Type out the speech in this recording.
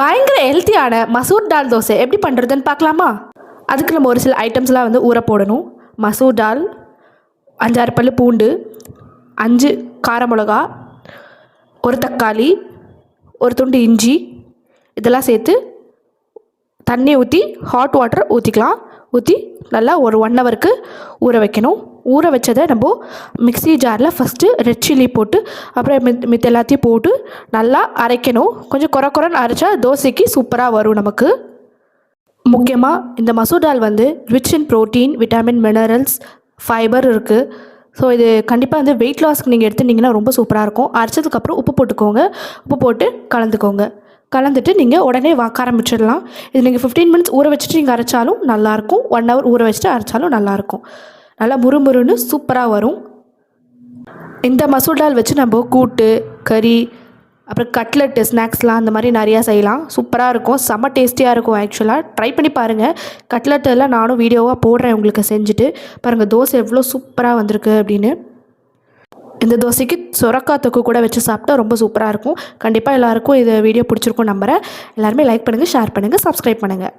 பயங்கர ஹெல்த்தியான மசூர் தால் தோசை எப்படி பண்ணுறதுன்னு பார்க்கலாமா? அதுக்கு நம்ம ஒரு சில ஐட்டம்ஸ்லாம் வந்து ஊற போடணும். மசூர் தால், 5-6 பல்லு பூண்டு, 5 கார மிளகா, ஒரு தக்காளி, ஒரு துண்டு இஞ்சி, இதெல்லாம் சேர்த்து தண்ணி ஊற்றி ஹாட் வாட்டர் ஊற்றிக்கலாம். ஊற்றி நல்லா ஒரு 1 ஹவருக்கு ஊற வைக்கணும். ஊற வச்சதை நம்ம மிக்ஸி ஜாரில் ஃபஸ்ட்டு ரெட் சில்லி போட்டு அப்புறம் மித்த எல்லாத்தையும் போட்டு நல்லா அரைக்கணும். கொஞ்சம் குறன்னு அரைச்சா தோசைக்கு சூப்பராக வரும் நமக்கு. முக்கியமாக இந்த மசூர் தால் வந்து rich in protein, vitamin, minerals, fibre இருக்குது. ஸோ இது கண்டிப்பாக வந்து வெயிட் லாஸ்க்கு நீங்கள் எடுத்துட்டிங்கன்னா ரொம்ப சூப்பராக இருக்கும். அரைச்சதுக்கப்புறம் உப்பு போட்டுக்கோங்க. உப்பு போட்டு கலந்துட்டு நீங்கள் உடனே வாக்க ஆரம்பிச்சிடலாம். இது நீங்கள் 15 மினிட்ஸ் ஊற வச்சுட்டு நீங்கள் அரைச்சாலும் நல்லாயிருக்கும். 1 ஹவர் ஊற வச்சுட்டு அரைச்சாலும் நல்லாயிருக்கும். நல்லா முறுமுறுன்னு சூப்பராக வரும். இந்த மசூர் தால் வச்சு நம்ம கூட்டு, கறி, அப்புறம் கட்லெட்டு, ஸ்நாக்ஸ்லாம் அந்த மாதிரி நிறையா செய்யலாம். சூப்பராக இருக்கும். செம்ம டேஸ்டியாக இருக்கும். ஆக்சுவலாக ட்ரை பண்ணி பாருங்கள். கட்லெட்டு எல்லாம் நானும் வீடியோவாக போடுறேன் உங்களுக்கு செஞ்சுட்டு. பாருங்கள் தோசை எவ்வளோ சூப்பராக வந்திருக்கு அப்படின்னு. இந்த தோசைக்கு சொரக்காய் தொக்கு கூட வச்சு சாப்பிட்டா ரொம்ப சூப்பராக இருக்கும். கண்டிப்பாக எல்லாேருக்கும் இந்த வீடியோ பிடிச்சிருக்கும் நம்புகிறேன். எல்லாருமே லைக் பண்ணுங்கள், ஷேர் பண்ணுங்கள், சப்ஸ்கிரைப் பண்ணுங்கள்.